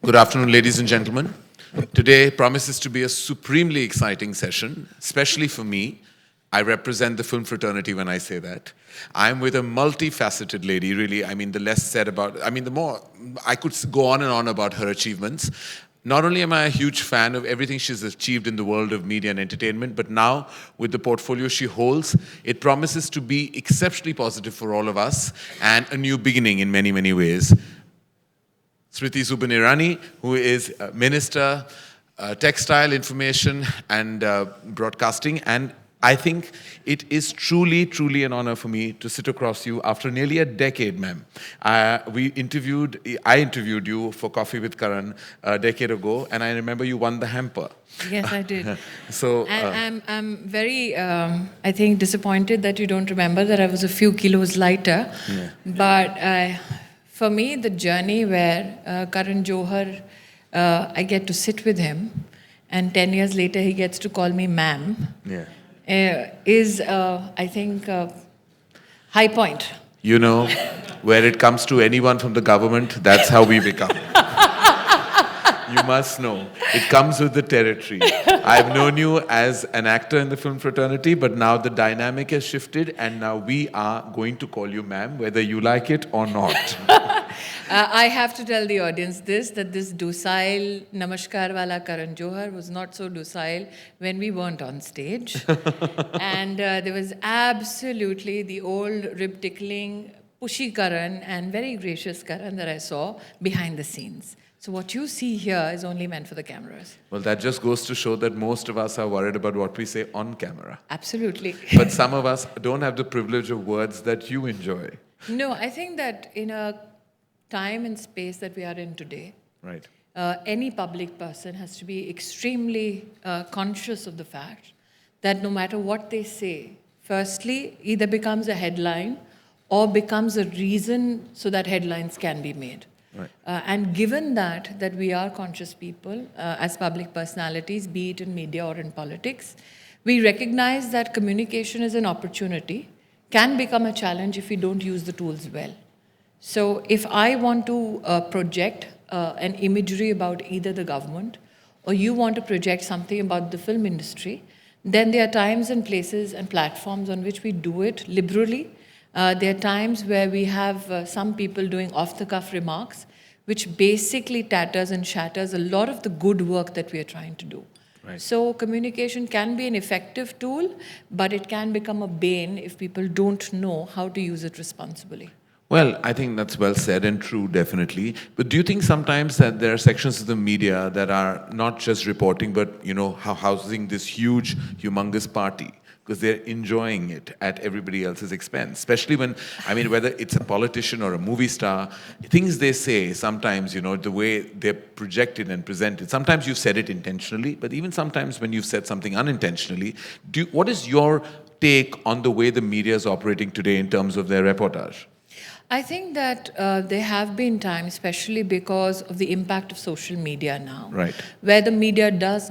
Good afternoon, ladies and gentlemen. Today promises to be a supremely exciting session, especially for me. I represent the film fraternity when I say that. I'm with a multifaceted lady, really. I mean, the less said about, the more, I could go on and on about her achievements. Not only am I a huge fan of everything she's achieved in the world of media and entertainment, but now with the portfolio she holds, it promises to be exceptionally positive for all of us and a new beginning in many, many ways. Smriti Zubin Irani, who is Minister, Textile, Information and Broadcasting. And I think it is truly, truly an honor for me to sit across you after nearly a decade, ma'am. I interviewed you for Coffee with Karan a decade ago, and I remember you won the hamper. Yes, I did. So, and I'm very, I think, disappointed that you don't remember that I was a few kilos lighter. Yeah. But for me, the journey where Karan Johar, I get to sit with him, and 10 years later he gets to call me ma'am, is, I think, high point. You know, where it comes to anyone from the government, that's how we become. You must know. It comes with the territory. I've known you as an actor in the film fraternity, but now the dynamic has shifted, and now we are going to call you ma'am, whether you like it or not. I have to tell the audience that this docile Namaskar wala Karan Johar was not so docile when we weren't on stage. And there was absolutely the old rib-tickling, pushy Karan and very gracious Karan that I saw behind the scenes. So what you see here is only meant for the cameras. Well, that just goes to show that most of us are worried about what we say on camera. Absolutely. But some of us don't have the privilege of words that you enjoy. No, I think that in a time and space that we are in today, right, any public person has to be extremely conscious of the fact that no matter what they say, firstly, either becomes a headline or becomes a reason so that headlines can be made. Right. And given that we are conscious people as public personalities, be it in media or in politics, we recognize that communication is an opportunity, can become a challenge if we don't use the tools well. So if I want to project an imagery about either the government or you want to project something about the film industry, then there are times and places and platforms on which we do it liberally. There are times where we have some people doing off-the-cuff remarks, which basically tatters and shatters a lot of the good work that we are trying to do. Right. So communication can be an effective tool, but it can become a bane if people don't know how to use it responsibly. Well, I think that's well said and true, definitely. But do you think sometimes that there are sections of the media that are not just reporting, but, you know, housing this huge, humongous party? Because they're enjoying it at everybody else's expense. Especially when, whether it's a politician or a movie star, things they say sometimes, you know, the way they're projected and presented. Sometimes you've said it intentionally, but even sometimes when you've said something unintentionally, what is your take on the way the media is operating today in terms of their reportage? I think that there have been times, especially because of the impact of social media now, right, where the media does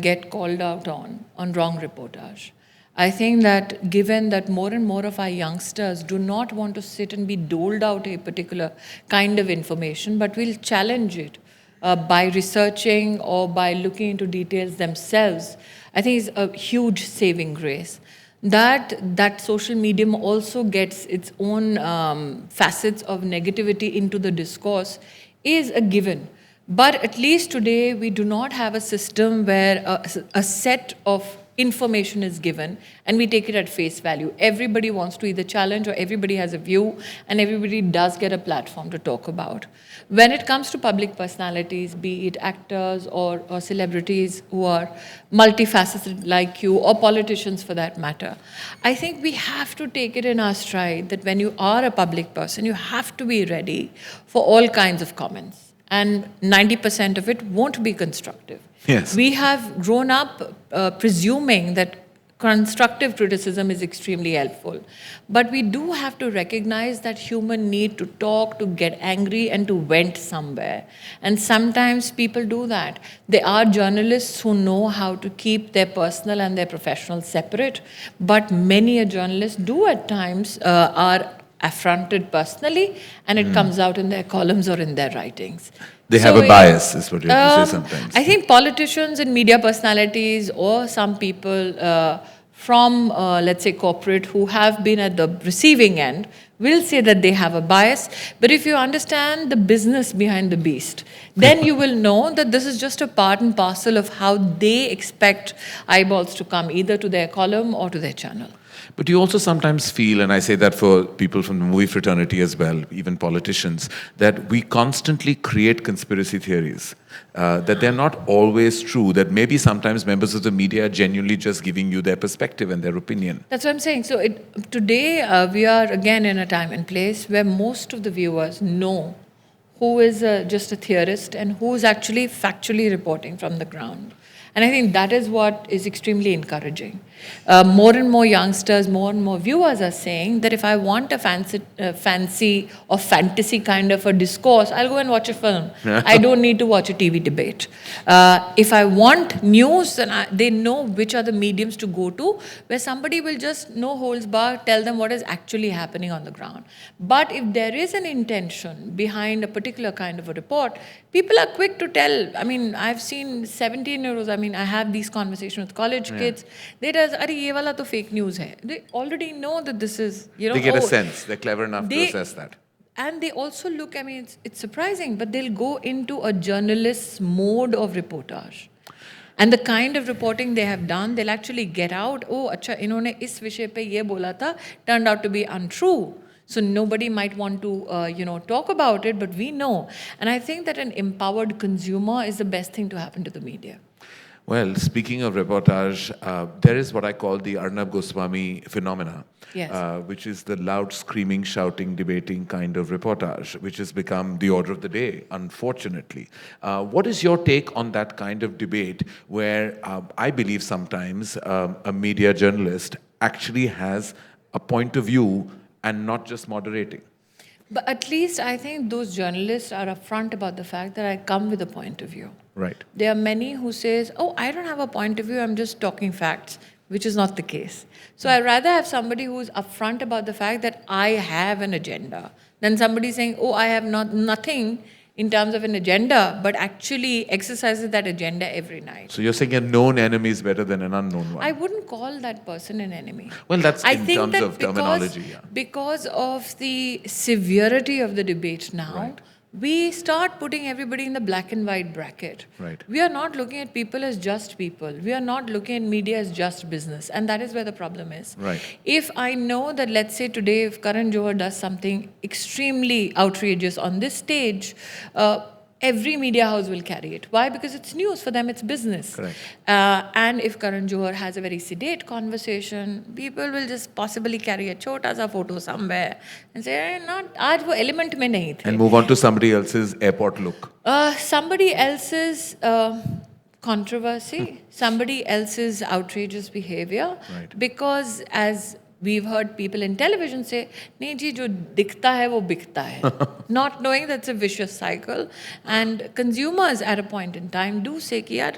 get called out on wrong reportage. I think that given that more and more of our youngsters do not want to sit and be doled out a particular kind of information, but will challenge it by researching or by looking into details themselves, I think is a huge saving grace. That social medium also gets its own facets of negativity into the discourse is a given. But at least today, we do not have a system where a set of information is given and we take it at face value. Everybody wants to either challenge or everybody has a view and everybody does get a platform to talk about. When it comes to public personalities, be it actors or celebrities who are multifaceted like you or politicians for that matter, I think we have to take it in our stride that when you are a public person, you have to be ready for all kinds of comments. And 90% of it won't be constructive. Yes. We have grown up presuming that constructive criticism is extremely helpful. But we do have to recognize that human need to talk, to get angry, and to vent somewhere. And sometimes people do that. There are journalists who know how to keep their personal and their professional separate, but many a journalist do at times are affronted personally, and it comes out in their columns or in their writings. They have a bias, is what you have to say sometimes. I think politicians and media personalities or some people from, let's say, corporate who have been at the receiving end will say that they have a bias. But if you understand the business behind the beast, then you will know that this is just a part and parcel of how they expect eyeballs to come either to their column or to their channel. But you also sometimes feel, and I say that for people from the movie fraternity as well, even politicians, that we constantly create conspiracy theories, that they're not always true, that maybe sometimes members of the media are genuinely just giving you their perspective and their opinion. That's what I'm saying. So today we are again in a time and place where most of the viewers know who is just a theorist and who is actually factually reporting from the ground. And I think that is what is extremely encouraging. More and more youngsters, more and more viewers are saying that if I want a fancy or fantasy kind of a discourse, I'll go and watch a film. I don't need to watch a TV debate. If I want news, then they know which are the mediums to go to, where somebody will just, no holds barred, tell them what is actually happening on the ground. But if there is an intention behind a particular kind of a report, people are quick to tell. I mean, I've seen 17-year-olds, I have these conversations with college kids. They just, "Arey, ye wala to fake news hai." They already know that this is, They get a sense. They're clever enough to assess that. And they also look, I mean, it's surprising, but they'll go into a journalist's mode of reportage. And the kind of reporting they have done, they'll actually get out, oh, acha, inhone is vishay pe ye bola tha, turned out to be untrue. So nobody might want to, talk about it, but we know. And I think that an empowered consumer is the best thing to happen to the media. Well, speaking of reportage, there is what I call the Arnab Goswami phenomena, which is the loud screaming, shouting, debating kind of reportage, which has become the order of the day, unfortunately. What is your take on that kind of debate where I believe sometimes a media journalist actually has a point of view and not just moderating? But at least I think those journalists are upfront about the fact that I come with a point of view. Right. There are many who says, oh, I don't have a point of view, I'm just talking facts, which is not the case. So I'd rather have somebody who's upfront about the fact that I have an agenda than somebody saying, oh, I have nothing in terms of an agenda, but actually exercises that agenda every night. So you're saying a known enemy is better than an unknown one? I wouldn't call that person an enemy. Well, that's I in think terms that of terminology. Because of the severity of the debate now, we start putting everybody in the black and white bracket. Right. We are not looking at people as just people. We are not looking at media as just business. And that is where the problem is. Right. If I know that, let's say today, if Karan Johar does something extremely outrageous on this stage, every media house will carry it. Why? Because it's news. For them, it's business. Correct. And if Karan Johar has a very sedate conversation, people will just possibly carry a chota sa photo somewhere and say, not, aaj wo element mein nahi the. And move on to somebody else's airport look. Somebody else's controversy, somebody else's outrageous behavior. Right. Because as we've heard people in television say, nahi ji, jo dikhta hai, wo bikta hai. Not knowing that's a vicious cycle. And consumers at a point in time do say, ki yaar,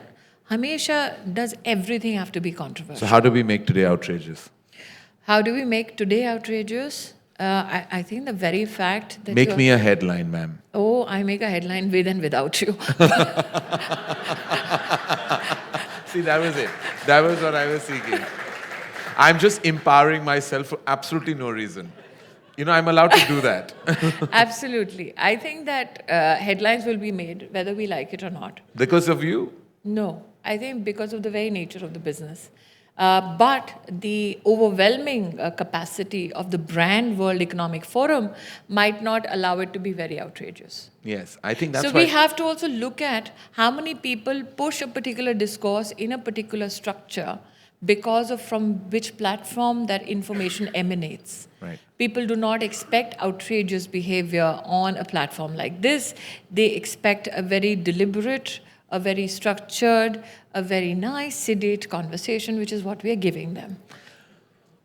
hamesha does everything have to be controversial? So how do we make today outrageous? How do we make today outrageous? I think the very fact that Make me a headline, ma'am. Oh, I make a headline with and without you. See, that was it. That was what I was seeking. I'm just empowering myself for absolutely no reason. I'm allowed to do that. Absolutely. I think that headlines will be made whether we like it or not. Because of you? No. I think because of the very nature of the business. But the overwhelming capacity of the brand World Economic Forum might not allow it to be very outrageous. Yes, I think that's why. So we have to also look at how many people push a particular discourse in a particular structure because of from which platform that information emanates. Right. People do not expect outrageous behavior on a platform like this. They expect a very deliberate, a very structured, a very nice, sedate conversation, which is what we are giving them.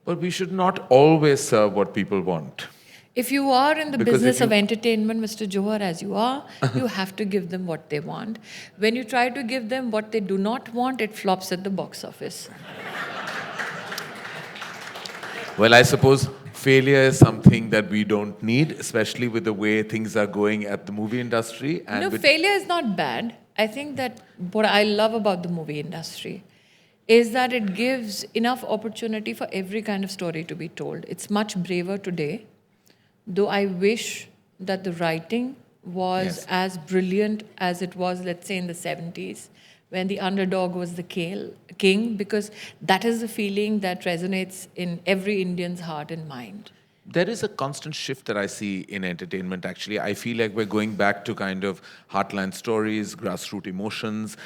But we should not always serve what people want. If you are in the business of entertainment, Mr. Johar, as you are, you have to give them what they want. When you try to give them what they do not want, it flops at the box office. Well, I suppose failure is something that we don't need, especially with the way things are going at the movie industry. And No, with failure is not bad. I think that what I love about the movie industry is that it gives enough opportunity for every kind of story to be told. It's much braver today, though I wish that the writing was Yes. as brilliant as it was, let's say, in the 70s, when the underdog was the king, because that is the feeling that resonates in every Indian's heart and mind. There is a constant shift that I see in entertainment, actually. I feel like we're going back to kind of heartland stories, grassroots emotions.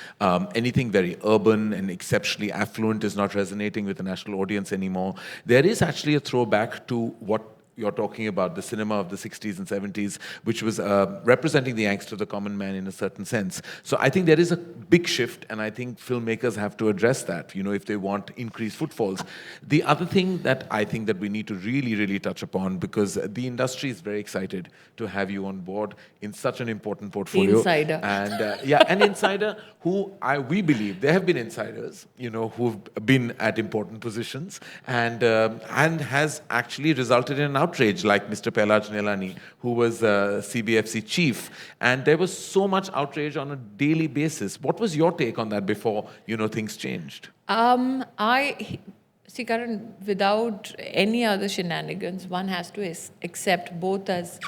Anything very urban and exceptionally affluent is not resonating with the national audience anymore. There is actually a throwback to what you're talking about, the cinema of the 60s and 70s, which was representing the angst of the common man in a certain sense. So I think there is a big shift, and I think filmmakers have to address that, if they want increased footfalls. The other thing that I think that we need to really, really touch upon, because the industry is very excited to have you on board in such an important portfolio. Insider. And an insider we believe, there have been insiders, who've been at important positions and has actually resulted in an outrage, like Mr. Pelaj Nelani, who was CBFC chief. And there was so much outrage on a daily basis. What was your take on that before, things changed? See, Karan, without any other shenanigans, one has to accept, both as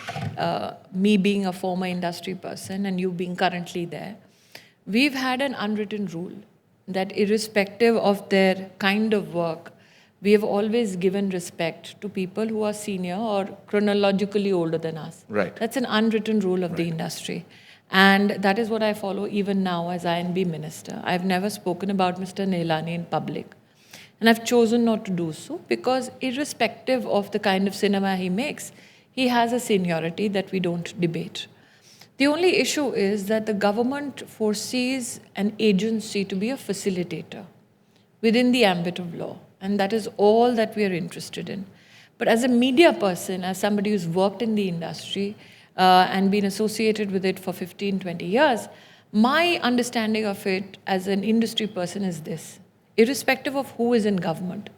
me being a former industry person and you being currently there, we've had an unwritten rule that irrespective of their kind of work, we have always given respect to people who are senior or chronologically older than us. Right. That's an unwritten rule of the industry. And that is what I follow even now as INB minister. I've never spoken about Mr. Nelani in public. And I've chosen not to do so because irrespective of the kind of cinema he makes, he has a seniority that we don't debate. The only issue is that the government foresees an agency to be a facilitator within the ambit of law. And that is all that we are interested in. But as a media person, as somebody who's worked in the industry and been associated with it for 15, 20 years, my understanding of it as an industry person is this. Irrespective of who is in government,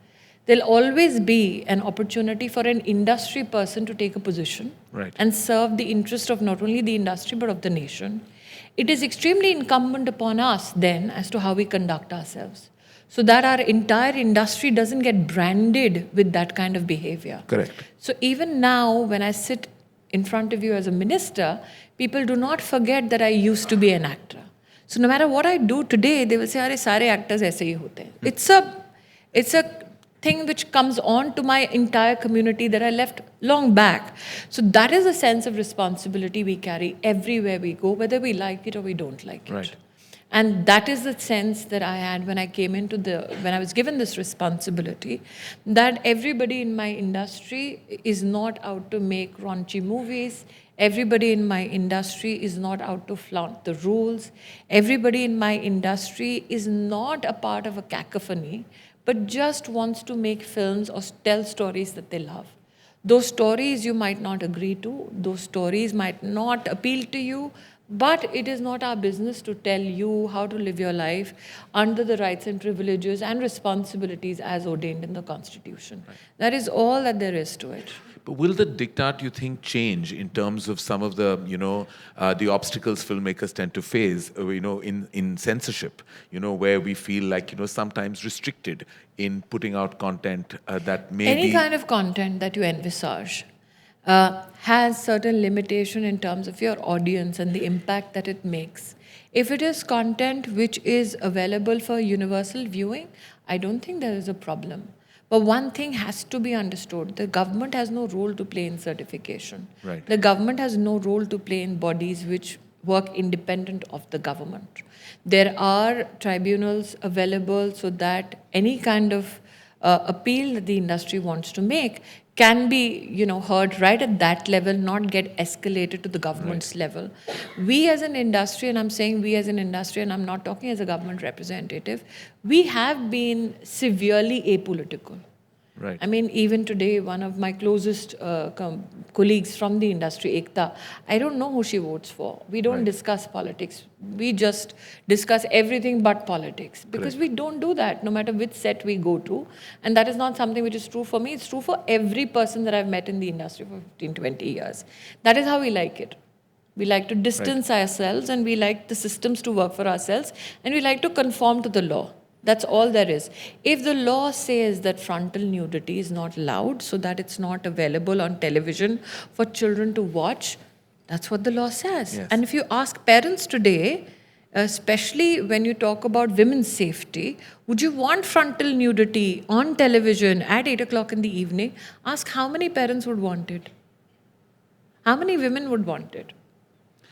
there'll always be an opportunity for an industry person to take a position and serve the interest of not only the industry but of the nation. It is extremely incumbent upon us then as to how we conduct ourselves, so that our entire industry doesn't get branded with that kind of behavior. Correct. So even now, when I sit in front of you as a minister, people do not forget that I used to be an actor. So no matter what I do today, they will say, "Arey, sare actors aise hi hote hain." It's a thing which comes on to my entire community that I left long back. So that is a sense of responsibility we carry everywhere we go, whether we like it or we don't like it. Right. And that is the sense that I had when I came when I was given this responsibility, that everybody in my industry is not out to make raunchy movies. Everybody in my industry is not out to flaunt the rules. Everybody in my industry is not a part of a cacophony, but just wants to make films or tell stories that they love. Those stories you might not agree to, those stories might not appeal to you, but it is not our business to tell you how to live your life under the rights and privileges and responsibilities as ordained in the Constitution. Right. That is all that there is to it. But will the diktat, you think, change in terms of some of the, the obstacles filmmakers tend to face, in censorship, where we feel like, sometimes restricted in putting out content that may Any kind of content that you envisage has certain limitation in terms of your audience and the impact that it makes. If it is content which is available for universal viewing, I don't think there is a problem. But one thing has to be understood. The government has no role to play in certification. Right. The government has no role to play in bodies which work independent of the government. There are tribunals available so that any kind of appeal that the industry wants to make can be, heard right at that level, not get escalated to the government's level. We as an industry, and I'm saying we as an industry, and I'm not talking as a government representative, we have been severely apolitical. Right. I mean, even today, one of my closest colleagues from the industry, Ekta, I don't know who she votes for. We don't Right. discuss politics. We just discuss everything but politics because Correct. we don't do that no matter which set we go to. And that is not something which is true for me. It's true for every person that I've met in the industry for 15, 20 years. That is how we like it. We like to distance ourselves and we like the systems to work for ourselves and we like to conform to the law. That's all there is. If the law says that frontal nudity is not allowed so that it's not available on television for children to watch, that's what the law says. Yes. And if you ask parents today, especially when you talk about women's safety, would you want frontal nudity on television at 8 o'clock in the evening? Ask how many parents would want it. How many women would want it?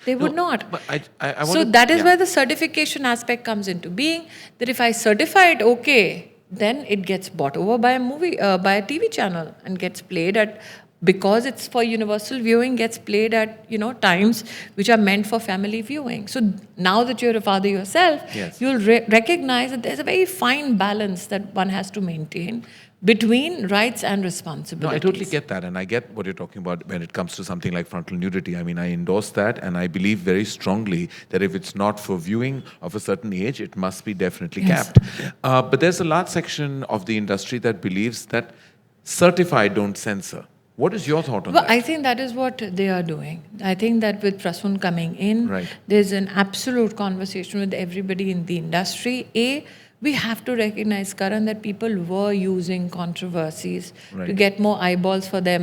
They would not. But I want So to, that is where the certification aspect comes into being. That if I certify it okay, then it gets bought over by a movie, by a TV channel, and gets played at, because it's for universal viewing, gets played at times which are meant for family viewing. So now that you're a father yourself, Yes. you'll recognize that there's a very fine balance that one has to maintain between rights and No, responsibilities. I totally get that, and I get what you're talking about when it comes to something like frontal nudity. I mean, I endorse that, and I believe very strongly that if it's not for viewing of a certain age, it must be definitely Yes. capped. But there's a large section of the industry that believes that certify, don't censor. What is your thought on Well, that? I think that is what they are doing. I think that with Prasoon coming in, Right. there's an absolute conversation with everybody in the industry. We have to recognize, Karan, that people were using controversies to Right. get more eyeballs for their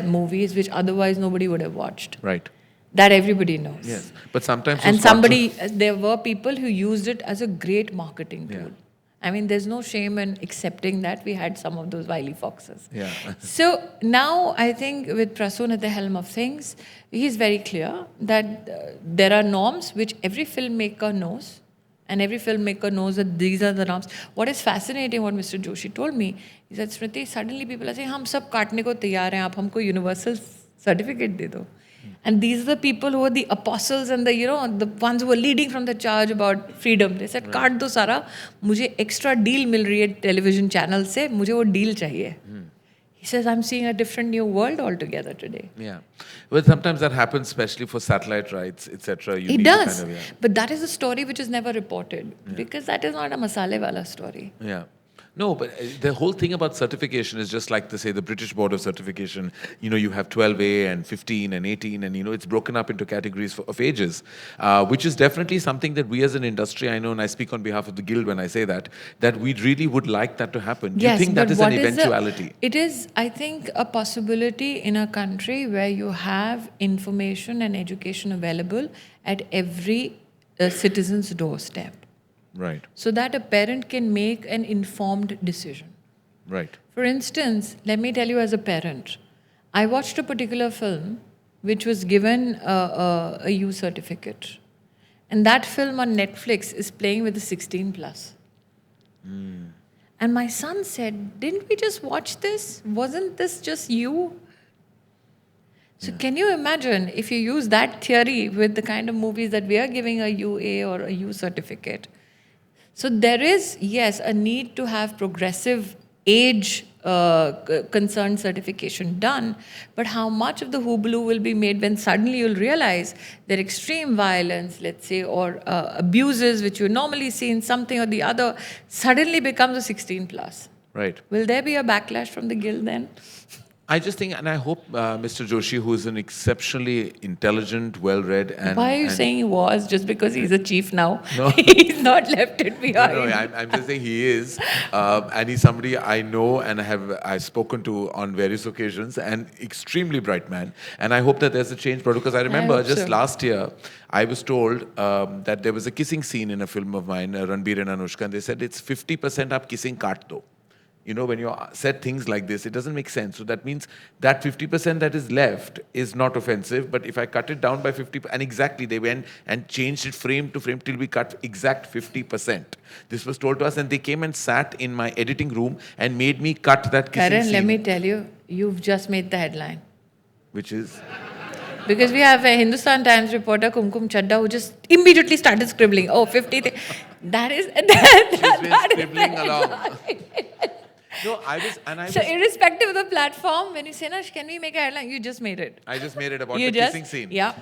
movies, which otherwise nobody would have watched. Right. That everybody knows. Yes. But sometimes And those there were people who used it as a great marketing tool. Yeah. I mean, there's no shame in accepting that. We had some of those wily foxes. Yeah. So now I think with Prasoon at the helm of things, he's very clear that there are norms which every filmmaker knows. And every filmmaker knows that these are the norms. What is fascinating, what Mr. Joshi told me, is that Smriti, suddenly people are saying, हम सब काटने को तैयार हैं, आप हमको universal certificate दे दो. And these are the people who are the apostles and the ones who are leading from the charge about freedom. They said, काट दो सारा, मुझे extra deal मिल रही है television channel से, मुझे वो deal चाहिए. He says, I'm seeing a different new world altogether today. Yeah. Well, sometimes that happens, especially for satellite rights, etc. It does. But that is a story which is never reported because that is not a masale wala story. Yeah. No, but the whole thing about certification is just like, say, the British Board of Certification. You have 12A and 15 and 18, and, it's broken up into categories of ages, which is definitely something that we as an industry, I know, and I speak on behalf of the Guild when I say that we really would like that to happen. Do you think that is an eventuality? It is, I think, a possibility in a country where you have information and education available at every citizen's doorstep. Right. So that a parent can make an informed decision. Right. For instance, let me tell you as a parent, I watched a particular film which was given a U certificate. And that film on Netflix is playing with the 16 plus. And my son said, didn't we just watch this? Wasn't this just you? So can you imagine if you use that theory with the kind of movies that we are giving a UA or a U certificate? So there is, yes, a need to have progressive age concerned certification done, but how much of the hubbub will be made when suddenly you'll realize that extreme violence, let's say, or abuses which you normally see in something or the other, suddenly becomes a 16 plus. Right. Will there be a backlash from the guild then? I just think, and I hope Mr. Joshi, who is an exceptionally intelligent, well-read, and Why are you saying he was? Just because he's a chief now? No. He's not left it behind. No, I'm just saying he is, and he's somebody I know and I've spoken to on various occasions, and extremely bright man. And I hope that there's a change brought, because I remember hope just so. last year I was told that there was a kissing scene in a film of mine, Ranbir and Anushka, and they said it's 50% up kissing kaat do. When you said things like this, it doesn't make sense. So that means that 50% that is left is not offensive. But if I cut it down by 50%, and exactly they went and changed it frame to frame till we cut exact 50%. This was told to us, and they came and sat in my editing room and made me cut that kissing Karan, scene. let me tell you, you've just made the headline. Which is? Because we have a Hindustan Times reporter, Kumkum Chadda, who just immediately started scribbling. Oh, 50. That is... She's been scribbling along. No, I was, and I So was. irrespective of the platform, when you say, Nash, can we make a headline? You just made it. I just made it about You the just, kissing scene. yeah.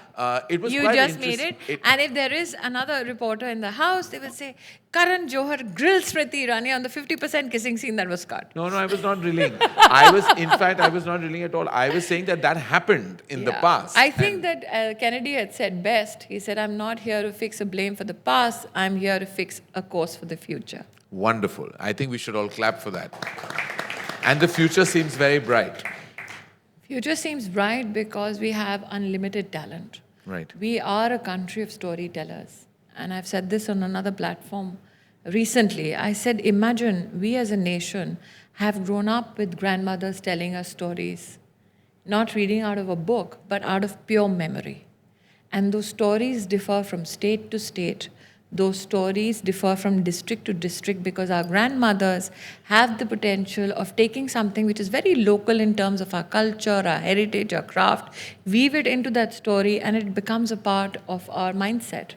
It was You quite just made interesting. it. And if there is another reporter in the house, they will say, Karan Johar grilled Smriti Irani on the 50% kissing scene that was cut. No, I was not reeling. I was, in fact, I was not reeling at all. I was saying that that happened in the Yeah. past. I think that Kennedy had said best. He said, I'm not here to fix a blame for the past. I'm here to fix a course for the future. Wonderful. I think we should all clap for that. And the future seems very bright. Future seems bright because we have unlimited talent. Right. We are a country of storytellers. And I've said this on another platform recently. I said, imagine we as a nation have grown up with grandmothers telling us stories, not reading out of a book, but out of pure memory. And those stories differ from state to state. Those stories differ from district to district because our grandmothers have the potential of taking something which is very local in terms of our culture, our heritage, our craft, weave it into that story, and it becomes a part of our mindset.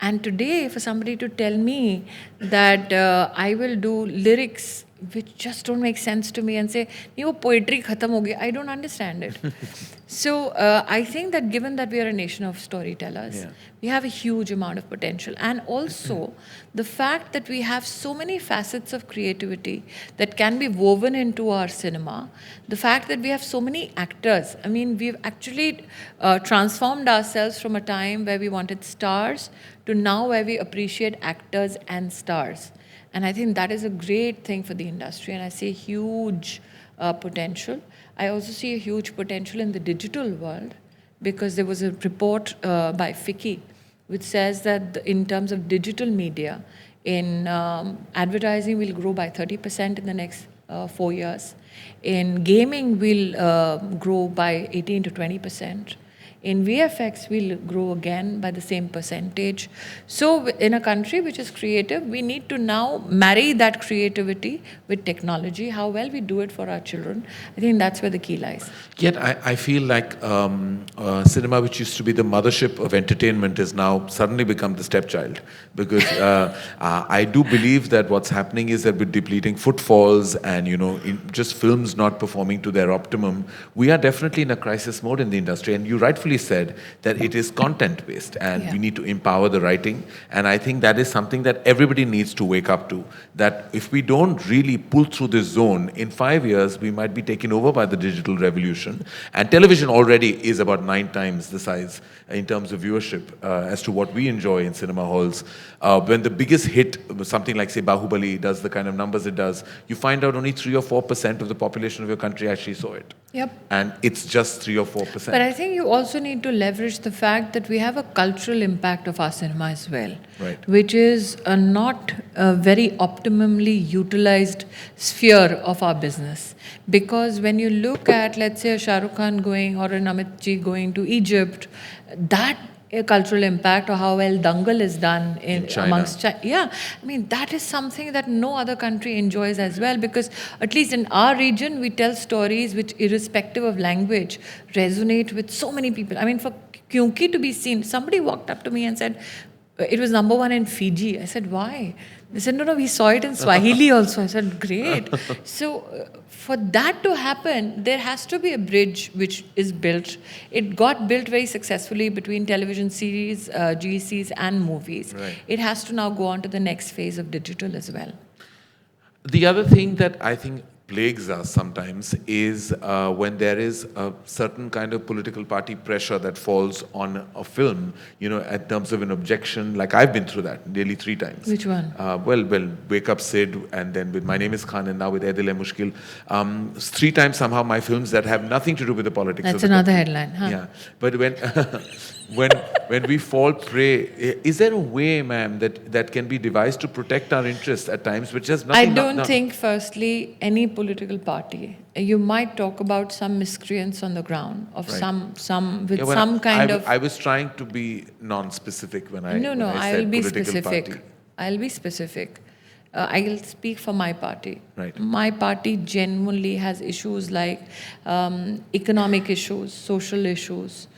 And today, for somebody to tell me that I will do lyrics which just don't make sense to me and say, "Nee, wo poetry khatam ho gaya," I don't understand it. So I think that given that we are a nation of storytellers, we have a huge amount of potential. And also the fact that we have so many facets of creativity that can be woven into our cinema, the fact that we have so many actors. I mean, we've actually transformed ourselves from a time where we wanted stars to now where we appreciate actors and stars. And I think that is a great thing for the industry, and I see huge potential. I also see a huge potential in the digital world because there was a report by FICCI which says that in terms of digital media, in advertising will grow by 30% in the next 4 years. In gaming will grow by 18 to 20%. In VFX, we'll grow again by the same percentage. So in a country which is creative, we need to now marry that creativity with technology. How well we do it for our children, I think that's where the key lies. Yet I feel like cinema, which used to be the mothership of entertainment, has now suddenly become the stepchild. Because I do believe that what's happening is that with depleting footfalls and just films not performing to their optimum, we are definitely in a crisis mode in the industry. And you rightfully said that it is content based, and we need to empower the writing. And I think that is something that everybody needs to wake up to. That if we don't really pull through this zone, in 5 years we might be taken over by the digital revolution. And television already is about 9 times the size in terms of viewership as to what we enjoy in cinema halls. When the biggest hit, something like say Bahubali, does the kind of numbers it does, you find out only 3 or 4% of the population of your country actually saw it. Yep. And it's just 3 or 4%. But I think you also need to leverage the fact that we have a cultural impact of our cinema as well, Right. which is not a very optimally utilized sphere of our business. Because when you look at, let's say, a Shah Rukh Khan going or an Amit Ji going to Egypt, that cultural impact or how well Dangal is done in China. amongst China. Yeah, I mean, that is something that no other country enjoys as well, because at least in our region, we tell stories which, irrespective of language, resonate with so many people. I mean, for Kyunki to be seen, somebody walked up to me and said, it was #1 in Fiji. I said, why? They said, no, we saw it in Swahili also. I said, great. So for that to happen, there has to be a bridge which is built. It got built very successfully between television series, GCs and movies. Right. It has to now go on to the next phase of digital as well. The other thing that I think plagues us sometimes is when there is a certain kind of political party pressure that falls on a film, in terms of an objection. Like I've been through that nearly 3 times. Which one? Well, Wake Up Sid, and then with My Name is Khan, and now with Ae Dil Hai Mushkil. 3 times somehow my films that have nothing to do with the politics. That's of the another country. headline, huh? Yeah, but when we fall prey, is there a way, ma'am, that can be devised to protect our interests at times, which has I nothing? don't think, firstly, any political party. You might talk about some miscreants on the ground of Right. some with Yeah, when some kind of. I was trying to be non-specific when I No, when I I'll said be political specific. party. I'll be specific. I'll speak for my party. Right. My party genuinely has issues like economic issues, social issues,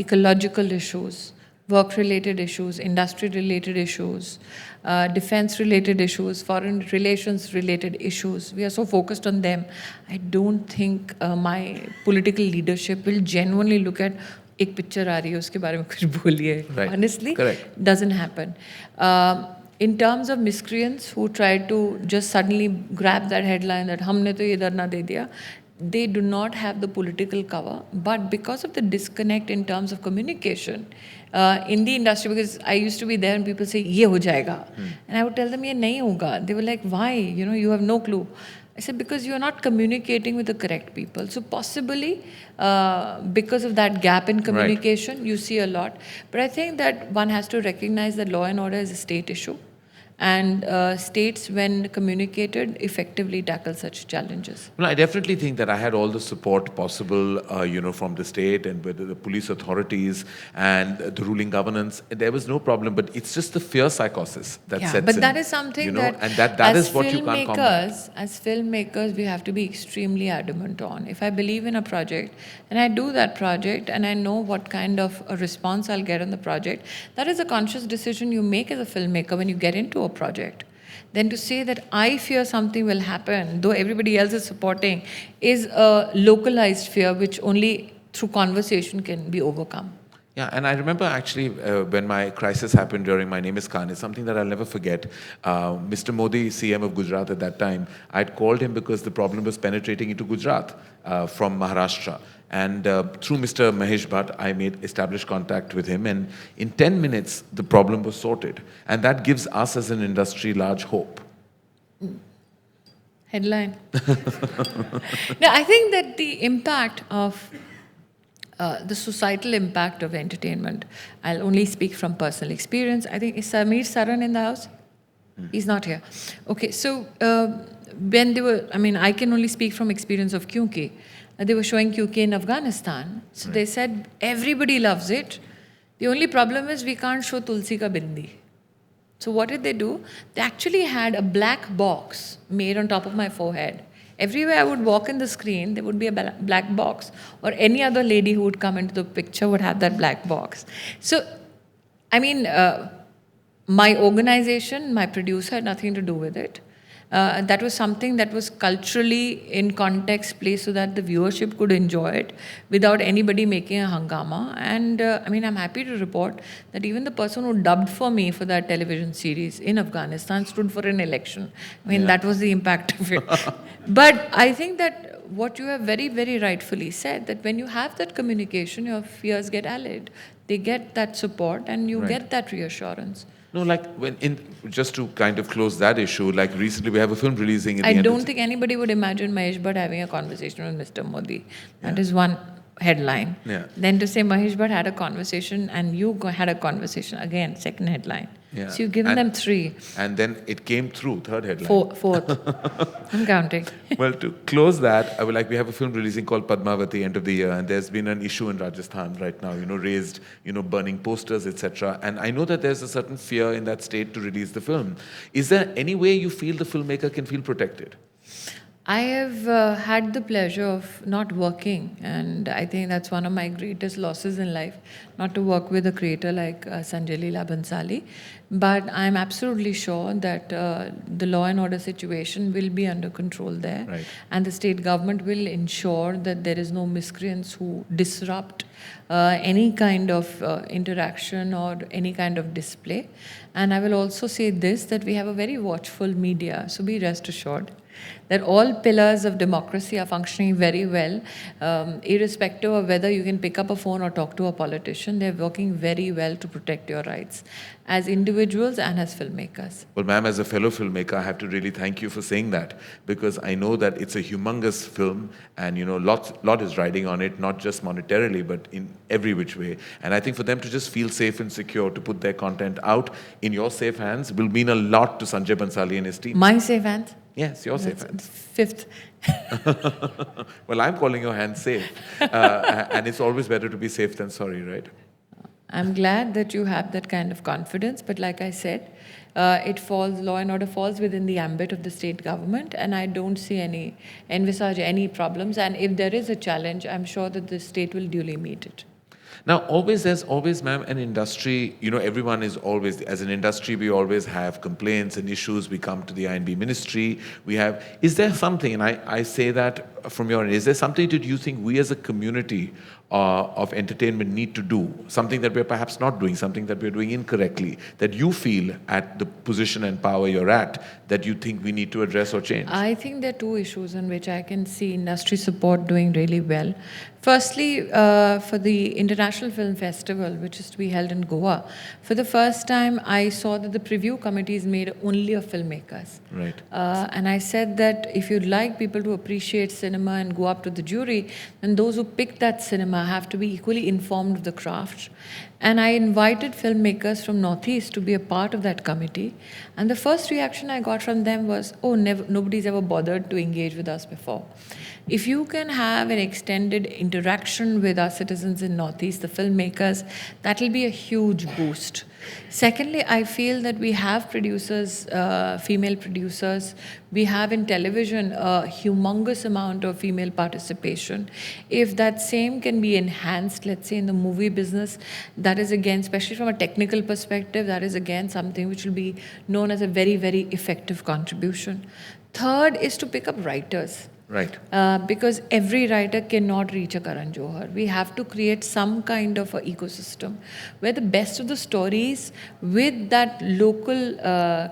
ecological issues, work-related issues, industry-related issues, defense-related issues, foreign relations-related issues. We are so focused on them. I don't think my political leadership will genuinely look at एक picture आ रही है उसके बारे में कुछ बोलिए. Right. Honestly, Correct. doesn't happen. In terms of miscreants who try to just suddenly grab that headline that हमने तो ये धरना दे दिया, they do not have the political cover, but because of the disconnect in terms of communication in the industry, because I used to be there and people say ये हो जाएगा, and I would tell them ये नहीं होगा. They were like, why? You have no clue. I said, because you are not communicating with the correct people. So possibly because of that gap in communication, you see a lot. But I think that one has to recognize that law and order is a state issue. And states, when communicated, effectively tackle such challenges. Well, I definitely think that I had all the support possible, from the state and with the police authorities and the ruling governance. There was no problem, but it's just the fear psychosis that sets in. But that is something that, and that is what you can't combat. As filmmakers, we have to be extremely adamant on. If I believe in a project and I do that project and I know what kind of a response I'll get on the project, that is a conscious decision you make as a filmmaker when you get into a project. Then to say that I fear something will happen, though everybody else is supporting, is a localized fear which only through conversation can be overcome. Yeah, and I remember actually when my crisis happened during My Name is Khan, it's something that I'll never forget. Mr. Modi, CM of Gujarat at that time, I'd called him because the problem was penetrating into Gujarat from Maharashtra. And through Mr. Mahesh Bhatt, I established contact with him. And in 10 minutes, the problem was sorted. And that gives us as an industry large hope. Headline. No, I think that the impact of the societal impact of entertainment, I'll only speak from personal experience. I think, is Samir Saran in the house? He's not here. Okay, so when they were, I can only speak from experience of Kyunki. They were showing Kyunki in Afghanistan. So they said, everybody loves it. The only problem is we can't show Tulsi ka bindi. So what did they do? They actually had a black box made on top of my forehead. Everywhere I would walk in the screen, there would be a black box, or any other lady who would come into the picture would have that black box. So, my organization, my producer had nothing to do with it. That was something that was culturally in context placed so that the viewership could enjoy it without anybody making a hangama. And I'm happy to report that even the person who dubbed for me for that television series in Afghanistan stood for an election. That was the impact of it. But I think that what you have very, very rightfully said, that when you have that communication, your fears get allayed. They get that support and you get that reassurance. No, just to kind of close that issue, like recently we have a film releasing at the I end don't think anybody would imagine Mahesh Bhatt having a conversation with Mr. Modi. That is one headline. Yeah. Then to say Mahesh Bhatt had a conversation and you had a conversation, again, second headline. Yeah. So you've given them three. And then it came through, third headline. Fourth. I'm counting. Well, to close that, we have a film releasing called Padmavati, end of the year, and there's been an issue in Rajasthan right now, raised, burning posters, etc. And I know that there's a certain fear in that state to release the film. Is there any way you feel the filmmaker can feel protected? I have had the pleasure of not working, and I think that's one of my greatest losses in life, not to work with a creator like Sanjay Leela Bhansali. But I'm absolutely sure that the law and order situation will be under control there. Right. And the state government will ensure that there is no miscreants who disrupt any kind of interaction or any kind of display. And I will also say this, that we have a very watchful media, so be rest assured that all pillars of democracy are functioning very well, irrespective of whether you can pick up a phone or talk to a politician. They're working very well to protect your rights as individuals and as filmmakers. Well, ma'am, as a fellow filmmaker, I have to really thank you for saying that, because I know that it's a humongous film and, lot is riding on it, not just monetarily, but in every which way. And I think for them to just feel safe and secure to put their content out in your safe hands will mean a lot to Sanjay Bhansali and his team. My safe hands? Yes, your safe hands. Fifth. Well, I'm calling your hands safe. And it's always better to be safe than sorry, right? I'm glad that you have that kind of confidence. But like I said, law and order falls within the ambit of the state government. And I don't envisage any problems. And if there is a challenge, I'm sure that the state will duly meet it. Now, there's always, ma'am, an industry, everyone is always, as an industry, we always have complaints and issues. We come to the INB ministry. Is there something, and I say that from your end, is there something that you think we as a community of entertainment need to do? Something that we're perhaps not doing, something that we're doing incorrectly, that you feel at the position and power you're at, that you think we need to address or change? I think there are two issues in which I can see industry support doing really well. Firstly, for the International Film Festival, which is to be held in Goa, for the first time I saw that the preview committee is made only of filmmakers. Right. And I said that if you'd like people to appreciate cinema and go up to the jury, then those who pick that cinema have to be equally informed of the craft. And I invited filmmakers from Northeast to be a part of that committee. And the first reaction I got from them was, oh, nobody's ever bothered to engage with us before. If you can have an extended interaction with our citizens in Northeast, the filmmakers, that will be a huge boost. Secondly, I feel that we have producers, female producers. We have in television a humongous amount of female participation. If that same can be enhanced, let's say in the movie business, that is again, especially from a technical perspective, that is again something which will be known as a very, very effective contribution. Third is to pick up writers. Right. Because every writer cannot reach a Karan Johar. We have to create some kind of an ecosystem where the best of the stories with that local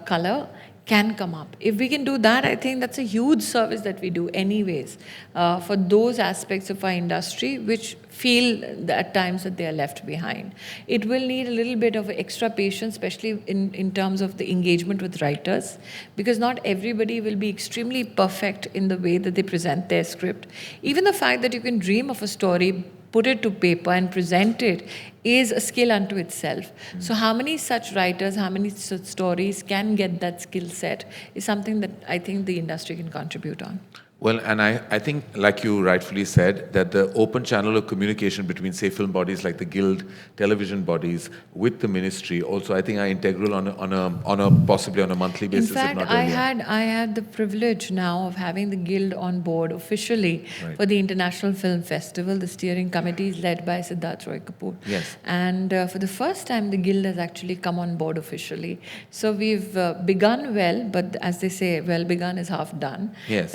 color can come up. If we can do that, I think that's a huge service that we do anyways for those aspects of our industry which feel at times that they are left behind. It will need a little bit of extra patience, especially in terms of the engagement with writers, because not everybody will be extremely perfect in the way that they present their script. Even the fact that you can dream of a story, put it to paper and present it is a skill unto itself. So how many such writers, how many such stories can get that skill set is something that I think the industry can contribute on. Well, and I think, like you rightfully said, that the open channel of communication between, say, film bodies like the Guild, television bodies, with the ministry, also I think are integral on a possibly on a monthly basis. In fact, if not earlier. I had the privilege now of having the Guild on board officially for the International Film Festival. The steering committee is led by Siddharth Roy Kapoor. Yes. And for the first time, the Guild has actually come on board officially. So we've begun well, but as they say, well begun is half done. Yes.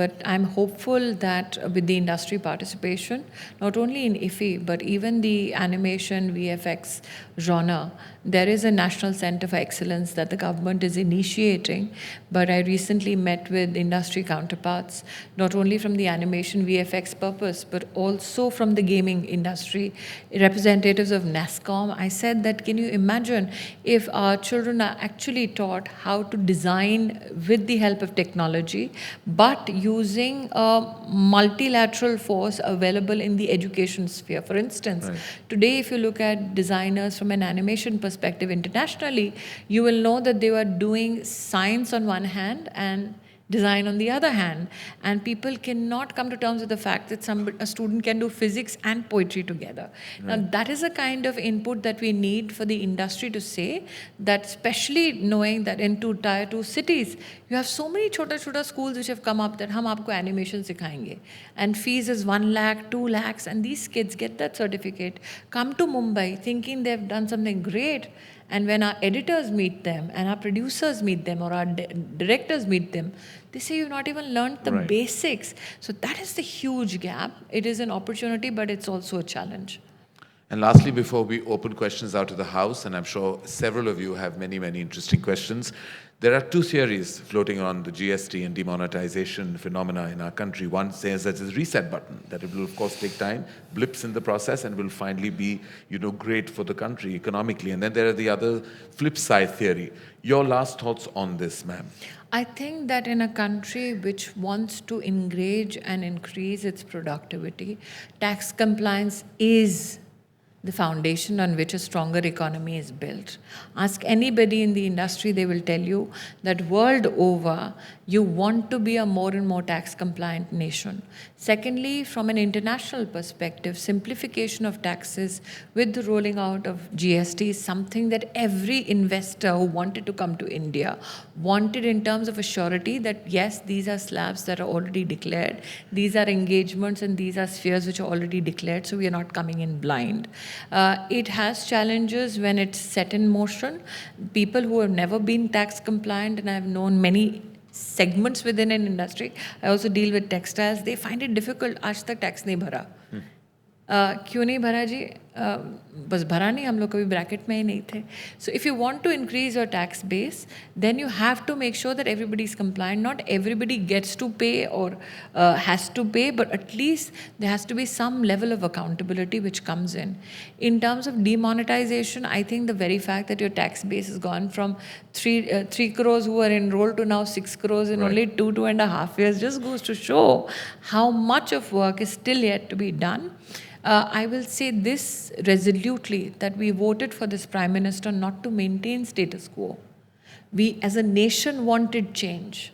But I'm hopeful that with the industry participation, not only in IFFI, but even the animation VFX genre, there is a National Center for Excellence that the government is initiating. But I recently met with industry counterparts, not only from the animation VFX purpose, but also from the gaming industry, representatives of NASCOM. I said that, can you imagine if our children are actually taught how to design with the help of technology, but using a multilateral force available in the education sphere? For instance, today if you look at designers from an animation perspective internationally, you will know that they were doing science on one hand and design on the other hand, and people cannot come to terms with the fact that a student can do physics and poetry together. Now that is a kind of input that we need for the industry to say that, especially knowing that in tier 2 cities you have so many chota schools which have come up that hum aapko animation sikhayenge, and fees is 1 lakh 2 lakhs, and these kids get that certificate, come to Mumbai thinking they've done something great. And when our editors meet them and our producers meet them or our directors meet them, they say you've not even learned the basics. So that is the huge gap. It is an opportunity, but it's also a challenge. And lastly, before we open questions out to the House, and I'm sure several of you have many, many interesting questions, there are two theories floating on the GST and demonetization phenomena in our country. One says that it's a reset button, that it will, of course, take time, blips in the process, and will finally be, great for the country economically. And then there are the other flip side theory. Your last thoughts on this, ma'am? I think that in a country which wants to engage and increase its productivity, tax compliance is the foundation on which a stronger economy is built. Ask anybody in the industry, they will tell you that world over, You want to be a more and more tax compliant nation. Secondly, from an international perspective, simplification of taxes with the rolling out of GST is something that every investor who wanted to come to India wanted, in terms of a surety that yes, these are slabs that are already declared, these are engagements and these are spheres which are already declared, so we are not coming in blind. It has challenges when it's set in motion. People who have never been tax compliant, and I've known many segments within an industry. I also deal with textiles. They find it difficult. आज तक tax नहीं भरा. क्यों नहीं भरा जी? बस भरा नहीं, हम लोग कभी ब्रैकेट में ही नहीं थे. So if you want to increase your tax base, then you have to make sure that everybody is compliant. Not everybody gets to pay or has to pay, but at least there has to be some level of accountability which comes in. In terms of demonetization, I think the very fact that your tax base has gone from 3 crores who are enrolled to now 6 crores in only 2.5 years just goes to show how much of work is still yet to be done. I will say this resolutely, that we voted for this Prime Minister not to maintain status quo. We as a nation wanted change.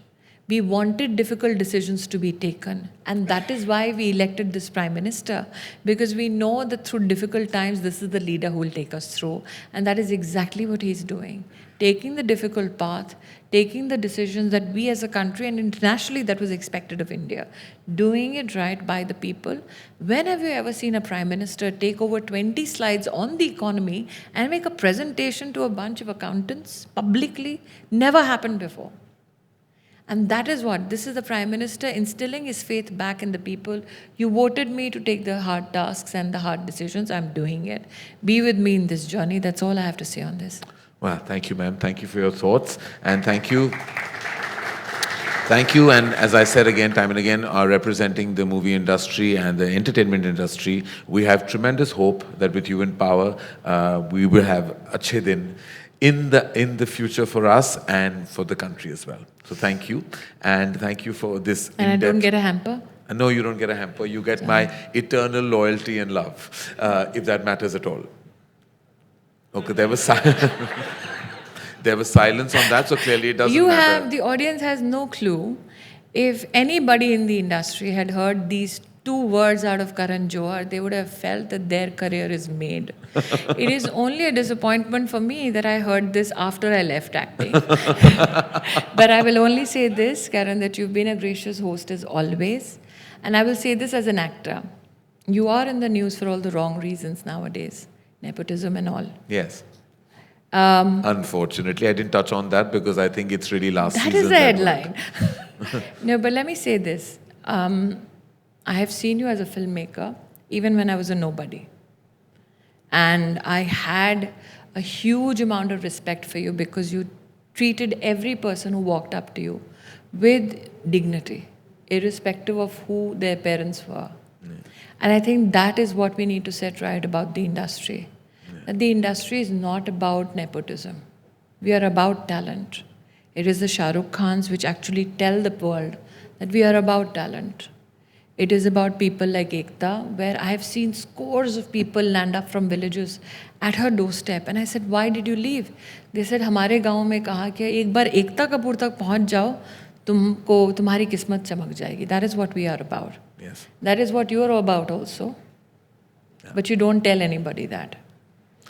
We wanted difficult decisions to be taken. And that is why we elected this Prime Minister, because we know that through difficult times, this is the leader who will take us through. And that is exactly what he's doing. Taking the difficult path, taking the decisions that we as a country and internationally that was expected of India, doing it right by the people. When have you ever seen a Prime Minister take over 20 slides on the economy and make a presentation to a bunch of accountants publicly? Never happened before. And that is what, this is the Prime Minister instilling his faith back in the people. You voted me to take the hard tasks and the hard decisions. I'm doing it. Be with me in this journey. That's all I have to say on this. Well, thank you, ma'am. Thank you for your thoughts. And thank you. Thank you. And as I said again, time and again, representing the movie industry and the entertainment industry, we have tremendous hope that with you in power, we will have achhe din in the future for us and for the country as well. So thank you. And thank you for this. And I don't get a hamper? No, you don't get a hamper. You get my eternal loyalty and love, if that matters at all. Okay, there was silence on that, so clearly it doesn't matter. The audience has no clue. If anybody in the industry had heard these 2 words out of Karan Johar, they would have felt that their career is made. It is only a disappointment for me that I heard this after I left acting. But I will only say this, Karan, that you've been a gracious host as always. And I will say this as an actor. You are in the news for all the wrong reasons nowadays. Nepotism and all. Yes. Unfortunately, I didn't touch on that because I think it's really last season. That is the headline. No, but let me say this. I have seen you as a filmmaker, even when I was a nobody. And I had a huge amount of respect for you because you treated every person who walked up to you with dignity, irrespective of who their parents were. And I think that is what we need to set right about the industry. That the industry is not about nepotism. We are about talent. It is the Shah Rukh Khans which actually tell the world that we are about talent. It is about people like Ekta, where I have seen scores of people land up from villages at her doorstep. And I said, why did you leave? They said, हमारे गाँव में कहा कि एक बार एकता कपूर तक पहुँच जाओ, तुम्हारी किस्मत चमक जाएगी. That is what we are about. Yes. That is what you are about also. Yeah. But you don't tell anybody that.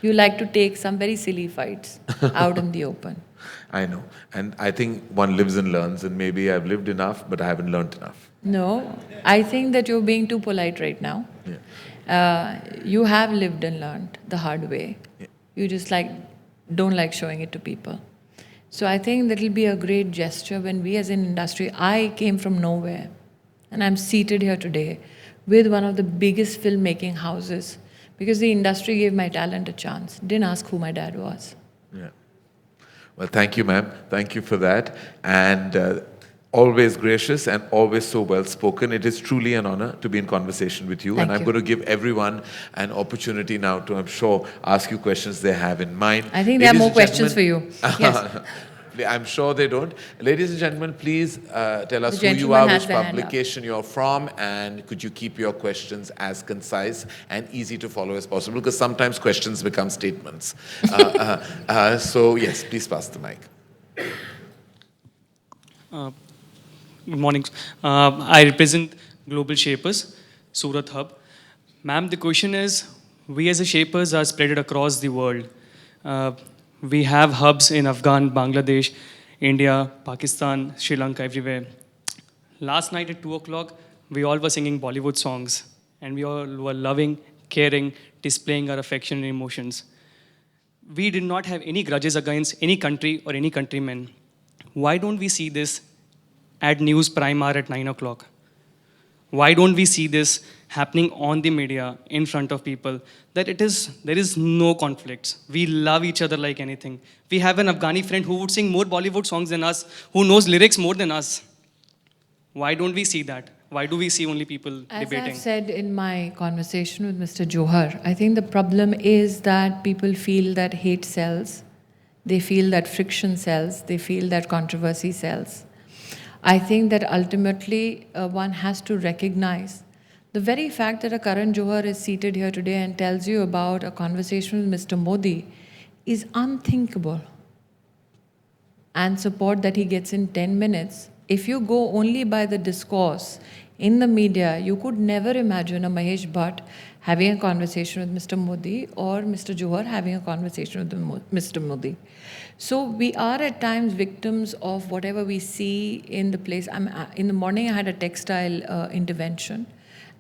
You like to take some very silly fights out in the open. I know. And I think one lives and learns, and maybe I've lived enough, but I haven't learned enough. No, I think that you're being too polite right now. Yeah. You have lived and learned the hard way. Yeah. You just don't like showing it to people. So I think that will be a great gesture when we as an industry, I came from nowhere. And I'm seated here today with one of the biggest filmmaking houses because the industry gave my talent a chance. Didn't ask who my dad was. Yeah. Well, thank you, ma'am. Thank you for that. And always gracious and always so well spoken. It is truly an honor to be in conversation with you. Thank I'm going to give everyone an opportunity now to, I'm sure, ask you questions they have in mind. I think there are more questions for you. Yes. I'm sure they don't. Ladies and gentlemen, please tell us who you are, which publication you're from, and could you keep your questions as concise and easy to follow as possible, because sometimes questions become statements. So yes, please pass the mic. Good morning. I represent Global Shapers, Surat Hub. Ma'am, the question is, we as a Shapers are spread across the world. Uh, we have hubs in Afghan, Bangladesh, India, Pakistan, Sri Lanka, everywhere. Last night at 2 o'clock, we all were singing Bollywood songs, and we all were loving, caring, displaying our affection and emotions. We did not have any grudges against any country or any countrymen. Why don't we see this at news prime hour at 9 o'clock? Why don't we see this happening on the media in front of people? That there is no conflicts. We love each other like anything. We have an Afghani friend who would sing more Bollywood songs than us, who knows lyrics more than us. Why don't we see that? Why do we see only people As debating? I've said in my conversation with Mr. Johar, I think the problem is that people feel that hate sells, they feel that friction sells, they feel that controversy sells. I think that ultimately one has to recognize the very fact that a Karan Johar is seated here today and tells you about a conversation with Mr. Modi is unthinkable. And support that he gets in 10 minutes. If you go only by the discourse in the media, you could never imagine a Mahesh Bhatt having a conversation with Mr. Modi or Mr. Johar having a conversation with Mr. Modi. So we are at times victims of whatever we see in the place. In the morning, I had a textile intervention,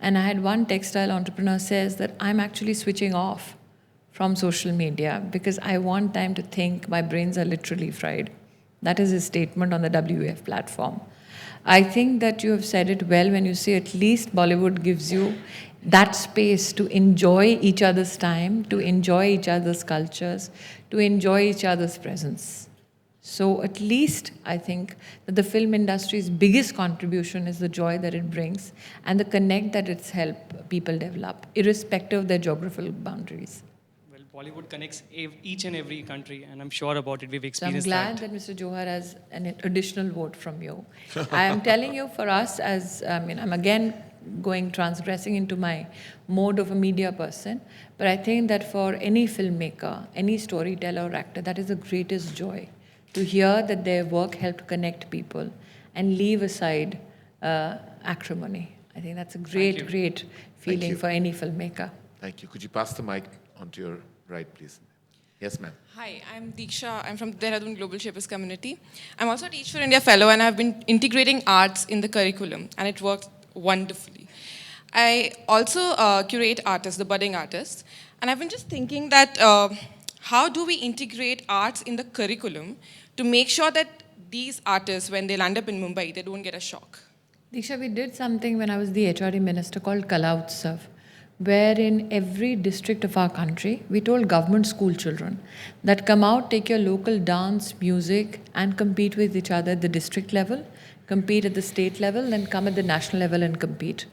and I had one textile entrepreneur says that I'm actually switching off from social media because I want time to think. My brains are literally fried. That is his statement on the WF platform. I think that you have said it well when you say at least Bollywood gives you that space to enjoy each other's time, to enjoy each other's cultures, to enjoy each other's presence. So at least I think that the film industry's biggest contribution is the joy that it brings and the connect that it's helped people develop, irrespective of their geographical boundaries. Well, Bollywood connects each and every country, and I'm sure about it. We've So I'm experienced glad that. that Mr. Johar has an additional vote from you. I am telling you, for us, I'm again transgressing into my mode of a media person, but I think that for any filmmaker, any storyteller or actor, that is the greatest joy to hear that their work helped connect people and leave aside acrimony. I think that's a great, great feeling for any filmmaker. Thank you. Could you pass the mic onto your right, please? Yes, ma'am. Hi, I'm Diksha. I'm from Dehradun Global Shapers community. I'm also a Teach for India fellow, and I've been integrating arts in the curriculum, and it works wonderfully. I also curate artists, the budding artists, and I've been just thinking that how do we integrate arts in the curriculum to make sure that these artists, when they land up in Mumbai, they don't get a shock? Diksha, we did something when I was the HRD minister called Kala Utsav, where in every district of our country, we told government school children that come out, take your local dance, music, and compete with each other at the district level, compete at the state level, then come at the national level and compete.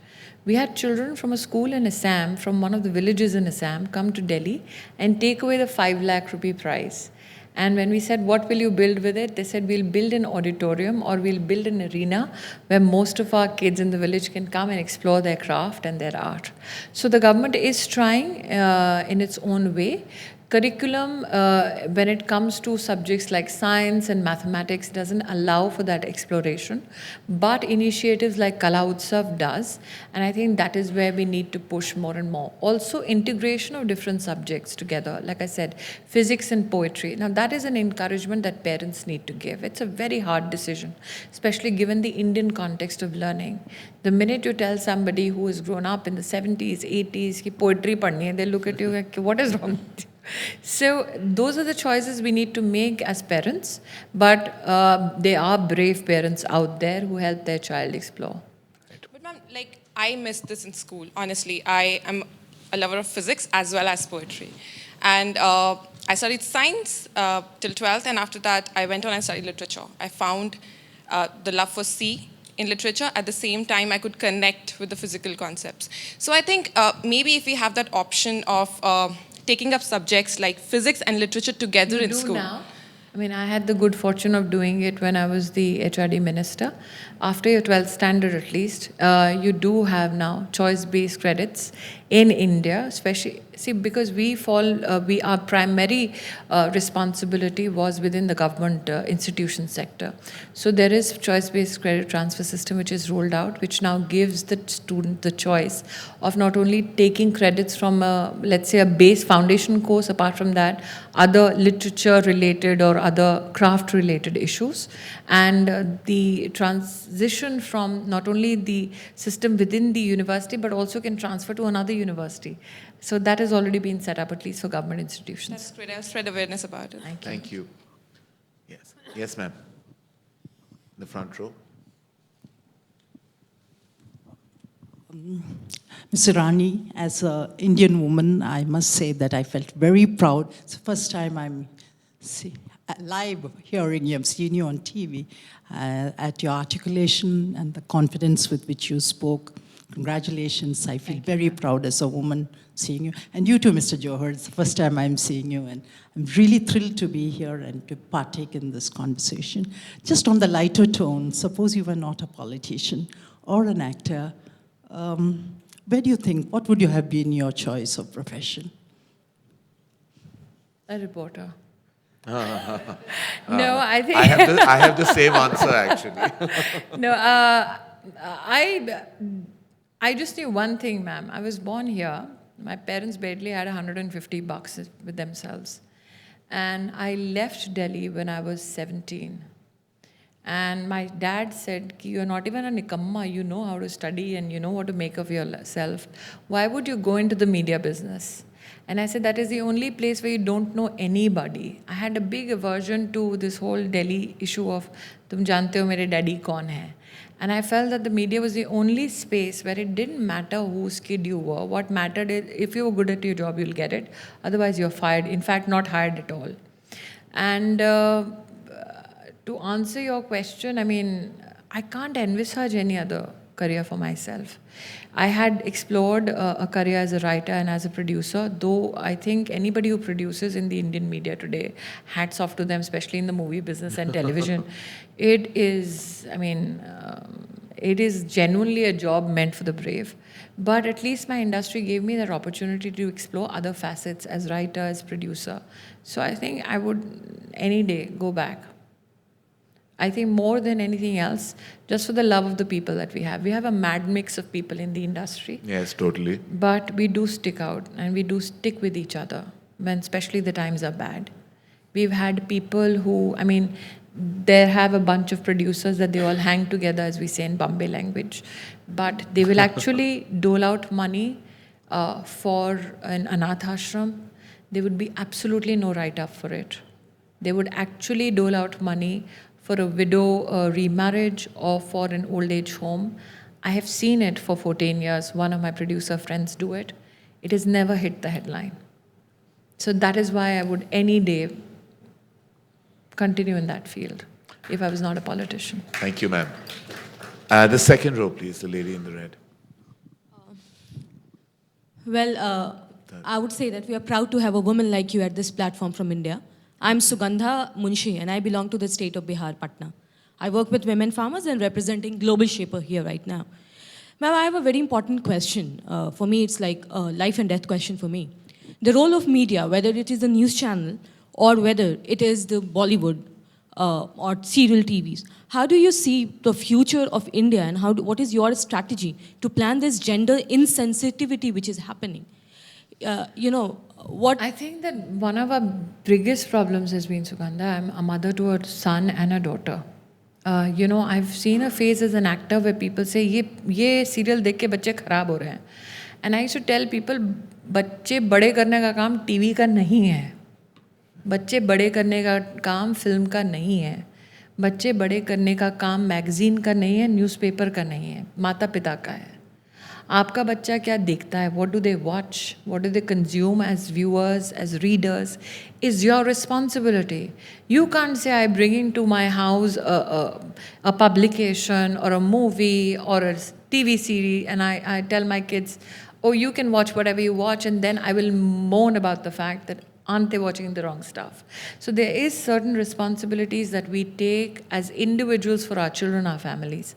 We had children from a school in Assam, from one of the villages in Assam, come to Delhi and take away the 5 lakh rupee prize. And when we said, what will you build with it? They said, we'll build an auditorium or we'll build an arena where most of our kids in the village can come and explore their craft and their art. So the government is trying in its own way. Curriculum, when it comes to subjects like science and mathematics, doesn't allow for that exploration. But initiatives like Kala Utsav does. And I think that is where we need to push more and more. Also, integration of different subjects together. Like I said, physics and poetry. Now, that is an encouragement that parents need to give. It's a very hard decision, especially given the Indian context of learning. The minute you tell somebody who has grown up in the 70s, 80s, ki poetry padhni hai, they look at you like, what is wrong with you? So those are the choices we need to make as parents, but there are brave parents out there who help their child explore. But ma'am, like, I missed this in school, honestly. I am a lover of physics as well as poetry. And I studied science till 12th, and after that, I went on and studied literature. I found the love for C in literature. At the same time, I could connect with the physical concepts. So I think maybe if we have that option of taking up subjects like physics and literature together in school. Now. I mean, I had the good fortune of doing it when I was the HRD minister. After your 12th standard at least, you do have now choice-based credits in India, especially, see, because our primary responsibility was within the government institution sector. So there is choice-based credit transfer system which is rolled out, which now gives the student the choice of not only taking credits from, let's say, a base foundation course, apart from that, other literature-related or other craft-related issues, and the transition from not only the system within the university, but also can transfer to another university. So that has already been set up, at least for government institutions. That's great. I'll spread awareness about it. Thank you. Yes. Yes, ma'am. The front row. Ms. Irani, as an Indian woman, I must say that I felt very proud. It's the first time I'm live hearing you. I've seen you on TV, at your articulation and the confidence with which you spoke. Congratulations. I feel very proud as a woman seeing you. And you too, Mr. Johar. It's the first time I'm seeing you, and I'm really thrilled to be here and to partake in this conversation. Just on the lighter tone, suppose you were not a politician or an actor, where do you think, what would you have been your choice of profession? A reporter. No, I think I have the same answer, actually. no. I just knew one thing, ma'am. I was born here. My parents barely had $150 with themselves, and I left Delhi when I was 17. And my dad said, "You're not even a nikamma. You know how to study and you know what to make of yourself. Why would you go into the media business?" And I said, that is the only place where you don't know anybody. I had a big aversion to this whole Delhi issue of, "Tum jante ho mere daddy kaun hai?" And I felt that the media was the only space where it didn't matter whose kid you were. What mattered is if you were good at your job, you'll get it. Otherwise, you're fired. In fact, not hired at all. And to answer your question, I mean, I can't envisage any other career for myself. I had explored a career as a writer and as a producer, though I think anybody who produces in the Indian media today, hats off to them, especially in the movie business and television. It is, I mean, it is genuinely a job meant for the brave. But at least my industry gave me that opportunity to explore other facets as writer, as producer. So I think I would any day go back. I think more than anything else, just for the love of the people that we have. We have a mad mix of people in the industry. Yes, totally. But we do stick out and we do stick with each other when especially the times are bad. We've had people who, I mean, they have a bunch of producers that they all hang together, as we say in Bombay language. But they will actually dole out money for an anath ashram. There would be absolutely no write-up for it. They would actually dole out money for a widow remarriage or for an old age home. I have seen it for 14 years. One of my producer friends do it. It has never hit the headline. So that is why I would any day continue in that field if I was not a politician. Thank you, ma'am. The second row, please, the lady in the red. Well, I would say that we are proud to have a woman like you at this platform from India. I'm Sugandha Munshi and I belong to the state of Bihar, Patna. I work with women farmers and representing Global Shaper here right now. Ma'am, I have a very important question. For me, it's like a life and death question for me. The role of media, whether it is a news channel or whether it is the Bollywood or serial TVs, how do you see the future of India and what is your strategy to plan this gender insensitivity which is happening? I think that one of our biggest problems has been, Sugandha, I'm a mother to a son and a daughter. I've seen a phase as an actor where people say, ये serial देख के बच्चे खराब हो रहे हैं. And I used to tell people, बच्चे बड़े करने का काम टीवी का नहीं है. बच्चे बड़े करने का काम फिल्म का नहीं है. बच्चे बड़े करने का काम मैगजीन का नहीं है, न्यूज़पेपर का नहीं है, माता पिता का है. आपका बच्चा क्या देखता है? What do they watch? What do they consume as viewers, as readers? Is your responsibility. You can't say, I bring into my house a publication or a movie or a TV series and I tell my kids, oh, you can watch whatever you watch, and then I will moan about the fact that aren't they watching the wrong stuff? So there is certain responsibilities that we take as individuals for our children, our families.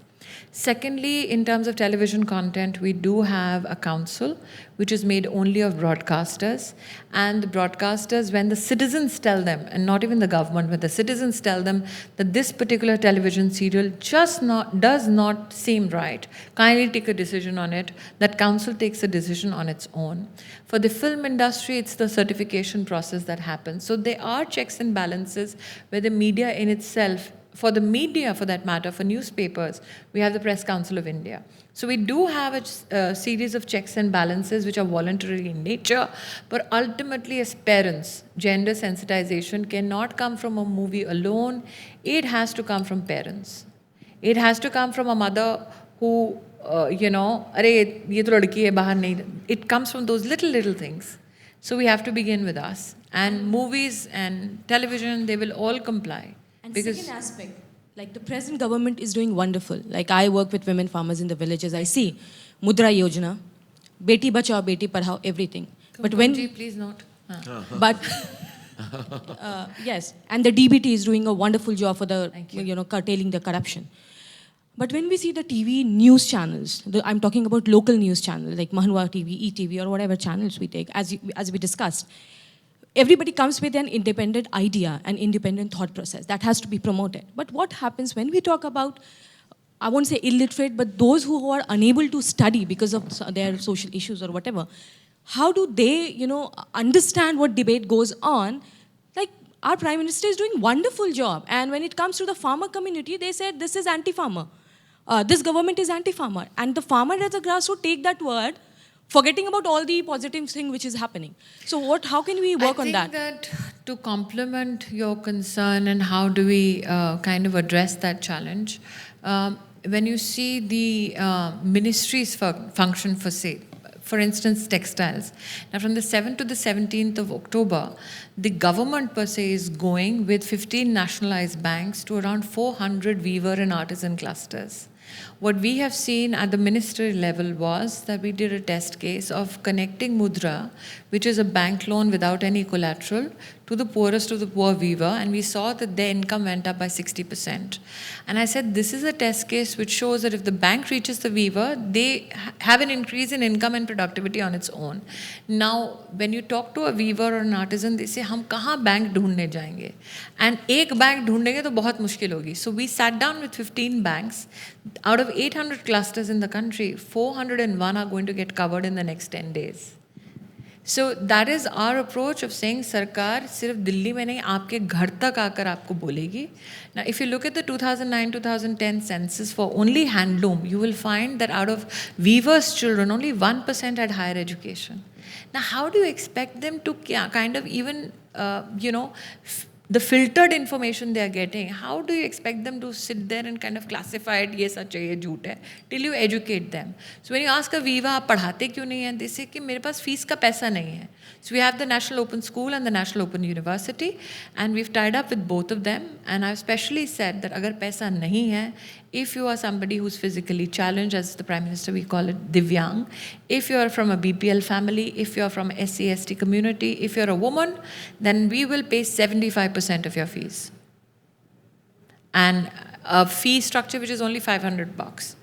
Secondly, in terms of television content, we do have a council which is made only of broadcasters. And the broadcasters, when the citizens tell them, and not even the government, but the citizens tell them that this particular television serial does not seem right, kindly take a decision on it. That council takes a decision on its own. For the film industry, it's the certification process that happens. So there are checks and balances where the media in itself, for the media for that matter, for newspapers, we have the Press Council of India. So we do have a series of checks and balances which are voluntary in nature, but ultimately as parents, gender sensitization cannot come from a movie alone. It has to come from parents. It has to come from a mother who, अरे ये तो लड़की है बाहर नहीं. It comes from those little things. So we have to begin with us. And movies and television, they will all comply. And Because second aspect, like the present government is doing wonderful. Like I work with women farmers in the villages. I see Mudra Yojana, Beti Bachao, Beti Padhao, everything. But when, please note. but yes, and the DBT is doing a wonderful job for the curtailing the corruption. But when we see the TV news channels, I'm talking about local news channels like Mahanwa TV, ETV, or whatever channels we take, as we discussed. Everybody comes with an independent idea, an independent thought process that has to be promoted. But what happens when we talk about, I won't say illiterate, but those who are unable to study because of their social issues or whatever, how do they, understand what debate goes on? Like our Prime Minister is doing a wonderful job. And when it comes to the farmer community, they said this is anti-farmer. This government is anti-farmer. And the farmer as a grassroots take that word, forgetting about all the positive thing which is happening. So how can we work on that? I think that to complement your concern and how do we kind of address that challenge, when you see the ministries function for instance, textiles. Now from the 7th to the 17th of October, the government per se is going with 15 nationalized banks to around 400 weaver and artisan clusters. What we have seen at the ministry level was that we did a test case of connecting Mudra, which is a bank loan without any collateral, to the poorest of the poor weaver, and we saw that their income went up by 60%. And I said, this is a test case which shows that if the bank reaches the weaver, they have an increase in income and productivity on its own. Now, when you talk to a weaver or an artisan, they say, हम कहाँ bank ढूंढने जाएंगे? And एक bank ढूंढेंगे तो बहुत मुश्किल होगी. So we sat down with 15 banks. Out of 800 clusters in the country, 401 are going to get covered in the next 10 days. So that is our approach of saying सरकार सिर्फ दिल्ली में नहीं आपके घर तक आकर आपको बोलेगी. Now if you look at the 2009-2010 census for only handloom, you will find that out of weavers' children, only 1% had higher education. Now how do you expect them to kind of even, the filtered information they are getting, how do you expect them to sit there and kind of classify it, ye sach hai, ye jhoot hai, till you educate them? So when you ask a weaver, aap padhate kyun nahi hai? They say कि मेरे पास fees का पैसा नहीं है. So we have the National Open School and the National Open University, and we've tied up with both of them. And I've specially said that अगर पैसा नहीं है, if you are somebody who's physically challenged, as the Prime Minister, we call it Divyang, if you're from a BPL family, if you're from SC/ST community, if you're a woman, then we will pay 75% of your fees. And a fee structure which is only $500.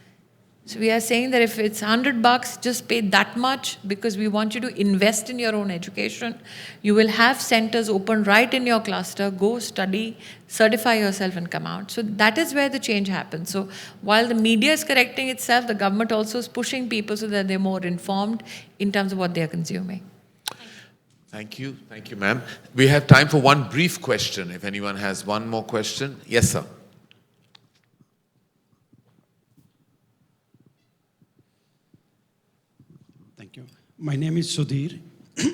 So we are saying that if it's $100, just pay that much because we want you to invest in your own education. You will have centers open right in your cluster. Go study, certify yourself and come out. So that is where the change happens. So while the media is correcting itself, the government also is pushing people so that they're more informed in terms of what they are consuming. Thank you, ma'am. We have time for one brief question. If anyone has one more question. Yes, sir. Thank you. My name is Sudhir.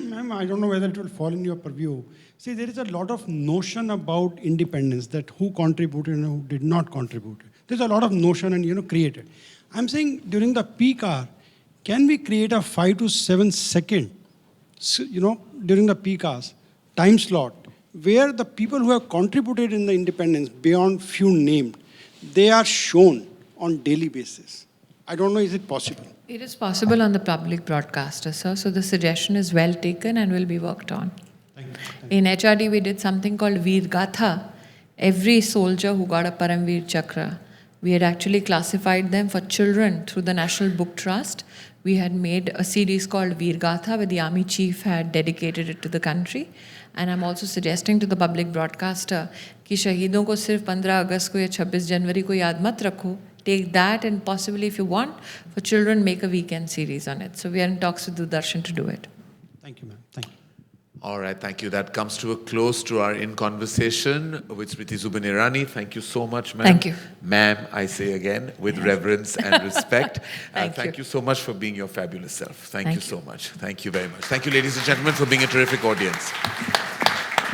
Ma'am, I don't know whether it will fall in your purview. See, there is a lot of notion about independence, that who contributed and who did not contribute. There's a lot of notion and, created. I'm saying during the peak hour, can we create a 5 to 7 second, during the peak hours, time slot, where the people who have contributed in the independence beyond few named, they are shown on daily basis. I don't know, is it possible? It is possible on the public broadcaster, sir. So the suggestion is well taken and will be worked on. Thank you. In HRD, we did something called Veer Gatha. Every soldier who got a Paramveer Chakra, We had actually classified them for children through the National Book Trust. We had made a series called Veer Gatha, where the army chief had dedicated it to the country. And I'm also suggesting to the public broadcaster कि शहीदों को सिर्फ 15 अगस्त को या 26 जनवरी को याद मत रखो. Take that and possibly, if you want, for children, make a weekend series on it. So we are in talks with Doordarshan to do it. Thank you, ma'am. Thank you. All right, thank you. That comes to a close to our in conversation with Smriti Zubin Irani. Thank you so much, ma'am. Thank you. Ma'am, I say again, with reverence and respect. Thank you so much for being your fabulous self. Thank you Thank so much. Thank you very much. Thank you, ladies and gentlemen, for being a terrific audience.